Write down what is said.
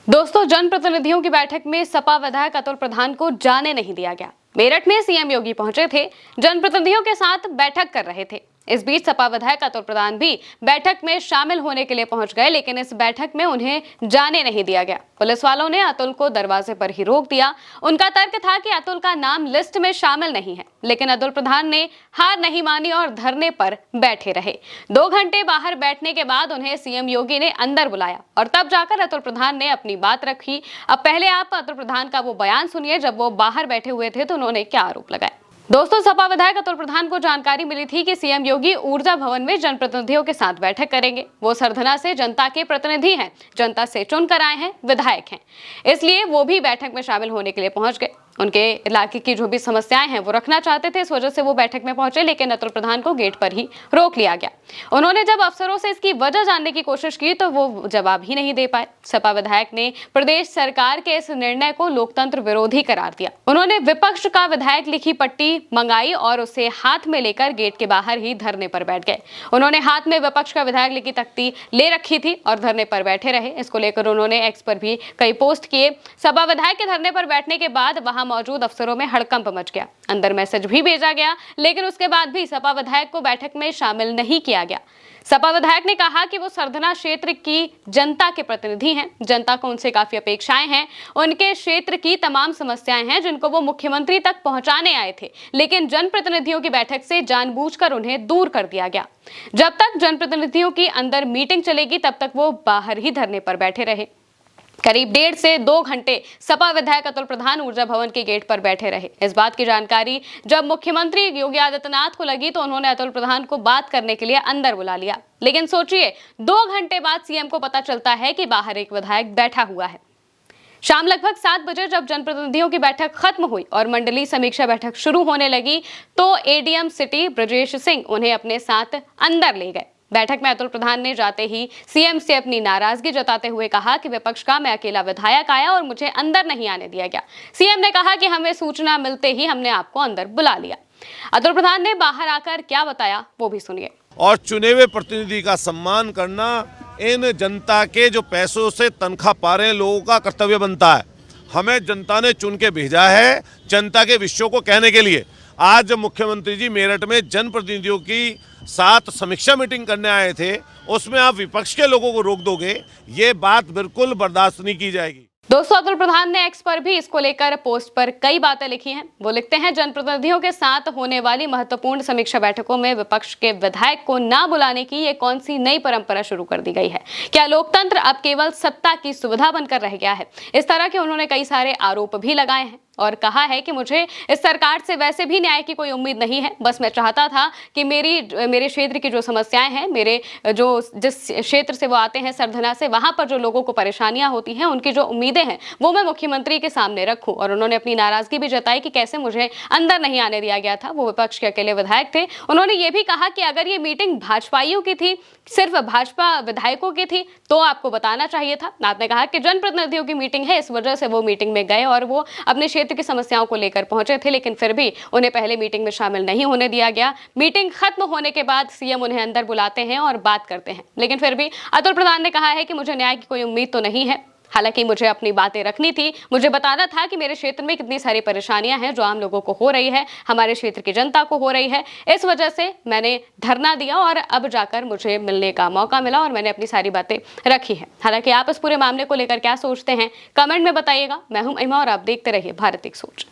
दोस्तों, जनप्रतिनिधियों की बैठक में सपा विधायक अतुल प्रधान को जाने नहीं दिया गया। मेरठ में सीएम योगी पहुंचे थे, जनप्रतिनिधियों के साथ बैठक कर रहे थे। इस बीच सपा विधायक अतुल प्रधान भी बैठक में शामिल होने के लिए पहुंच गए, लेकिन इस बैठक में उन्हें जाने नहीं दिया गया। पुलिस वालों ने अतुल को दरवाजे पर ही रोक दिया। उनका तर्क था कि अतुल का नाम लिस्ट में शामिल नहीं है, लेकिन अतुल प्रधान ने हार नहीं मानी और धरने पर बैठे रहे। 2 घंटे बाहर बैठने के बाद उन्हें सीएम योगी ने अंदर बुलाया और तब जाकर अतुल प्रधान ने अपनी बात रखी। अब पहले आप अतुल प्रधान का वो बयान सुनिए, जब वो बाहर बैठे हुए थे तो उन्होंने क्या आरोप लगाए। दोस्तों, सपा विधायक अतुल प्रधान को जानकारी मिली थी कि सीएम योगी ऊर्जा भवन में जनप्रतिनिधियों के साथ बैठक करेंगे। वो सरधना से जनता के प्रतिनिधि हैं, जनता से चुनकर आए हैं, विधायक हैं, इसलिए वो भी बैठक में शामिल होने के लिए पहुंच गए। उनके इलाके की जो भी समस्याएं हैं वो रखना चाहते थे, इस वजह से वो बैठक में पहुंचे, लेकिन अतुल प्रधान को गेट पर ही रोक लिया गया। उन्होंने जब अफसरों से इसकी वजह जानने की कोशिश की तो वो जवाब ही नहीं दे पाए। सपा विधायक ने प्रदेश सरकार के इस निर्णय को लोकतंत्र विरोधी करार दिया। उन्होंने विपक्ष का विधायक लिखी पट्टी मंगाई और उसे हाथ में लेकर गेट के बाहर ही धरने पर बैठ गए। उन्होंने हाथ में विपक्ष का विधायक लिखी तख्ती ले रखी थी और धरने पर बैठे रहे। इसको लेकर उन्होंने एक्स पर भी कई पोस्ट किए। सपा विधायक के धरने पर बैठने के बाद वहां मौजूद अफसरों में हड़कंप मच गया। अंदर मैसेज भी भेजा गया, लेकिन उसके बाद भी सपा विधायक को बैठक में शामिल नहीं किया गया। सपा विधायक ने कहा कि वो सरधना क्षेत्र की जनता के प्रतिनिधि हैं, जनता को उनसे काफी अपेक्षाएं हैं, उनके क्षेत्र की तमाम समस्याएं हैं जिनको वो मुख्यमंत्री तक पहुंचाने आए थे, लेकिन जनप्रतिनिधियों की बैठक से जानबूझकर उन्हें दूर कर दिया गया। जब तक जनप्रतिनिधियों की अंदर मीटिंग चलेगी तब तक वो बाहर ही धरने पर बैठे रहे। करीब 1.5 से 2 घंटे सपा विधायक अतुल प्रधान ऊर्जा भवन के गेट पर बैठे रहे। इस बात की जानकारी जब मुख्यमंत्री योगी आदित्यनाथ को लगी तो उन्होंने अतुल प्रधान को बात करने के लिए अंदर बुला लिया। लेकिन सोचिए, 2 घंटे बाद सीएम को पता चलता है कि बाहर एक विधायक बैठा हुआ है। शाम लगभग 7 बजे जब जनप्रतिनिधियों की बैठक खत्म हुई और मंडलीय समीक्षा बैठक शुरू होने लगी तो एडीएम सिटी ब्रजेश सिंह उन्हें अपने साथ अंदर ले गए। बैठक में अतुल प्रधान ने जाते ही सीएम से अपनी नाराजगी जताते हुए कहा कि विपक्ष का मैं अकेला विधायक आया और मुझे अंदर नहीं आने दिया गया। सीएम ने कहा कि हमें सूचना मिलते ही हमने आपको अंदर बुला लिया। अतुल प्रधान ने बाहर आकर क्या बताया वो भी सुनिए। और चुने हुए प्रतिनिधि का सम्मान करना इन जनता के जो पैसों से तनख्वाह पा रहे लोगों का कर्तव्य बनता है। हमें जनता ने चुन के भेजा है जनता के विषयों को कहने के लिए। आज मुख्यमंत्री जी मेरठ में जनप्रतिनिधियों की साथ समीक्षा मीटिंग करने आए थे, उसमें आप विपक्ष के लोगों को रोक दोगे, ये बात बिल्कुल बर्दाश्त नहीं की जाएगी। दोस्तों, अतुल प्रधान ने एक्स पर भी इसको लेकर पोस्ट पर कई बातें लिखी हैं। वो लिखते हैं, जनप्रतिनिधियों के साथ होने वाली महत्वपूर्ण समीक्षा बैठकों में विपक्ष के विधायक को ना बुलाने की ये कौन सी नई परंपरा शुरू कर दी गई है? क्या लोकतंत्र अब केवल सत्ता की सुविधा बनकर रह गया है? इस तरह के उन्होंने कई सारे आरोप भी लगाए हैं और कहा है कि मुझे इस सरकार से वैसे भी न्याय की कोई उम्मीद नहीं है। बस मैं चाहता था कि मेरे क्षेत्र की जो समस्याएं हैं, मेरे जो जिस क्षेत्र से वो आते हैं सरधना से, वहां पर जो लोगों को परेशानियां होती हैं, उनकी जो उम्मीदें हैं वो मैं मुख्यमंत्री के सामने रखूं। और उन्होंने अपनी नाराजगी भी जताई कि कैसे मुझे अंदर नहीं आने दिया गया था। वो विपक्ष के अकेले विधायक थे। उन्होंने ये भी कहा कि अगर ये मीटिंग भाजपाइयों की थी, सिर्फ भाजपा विधायकों की थी, तो आपको बताना चाहिए था। आपने कहा कि जनप्रतिनिधियों की मीटिंग है, इस वजह से वो मीटिंग में गए और वो अपने क्षेत्र की समस्याओं को लेकर पहुंचे थे, लेकिन फिर भी उन्हें पहले मीटिंग में शामिल नहीं होने दिया गया। मीटिंग खत्म होने के बाद सीएम उन्हें अंदर बुलाते हैं और बात करते हैं, लेकिन फिर भी अतुल प्रधान ने कहा है कि मुझे न्याय की कोई उम्मीद तो नहीं है। हालांकि मुझे अपनी बातें रखनी थी, मुझे बताना था कि मेरे क्षेत्र में कितनी सारी परेशानियां हैं जो आम लोगों को हो रही है, हमारे क्षेत्र की जनता को हो रही है। इस वजह से मैंने धरना दिया और अब जाकर मुझे मिलने का मौका मिला और मैंने अपनी सारी बातें रखी हैं। हालांकि आप इस पूरे मामले को लेकर क्या सोचते हैं, कमेंट में बताइएगा। मैं हूं महिमा और आप देखते रहिए भारत एक सोच।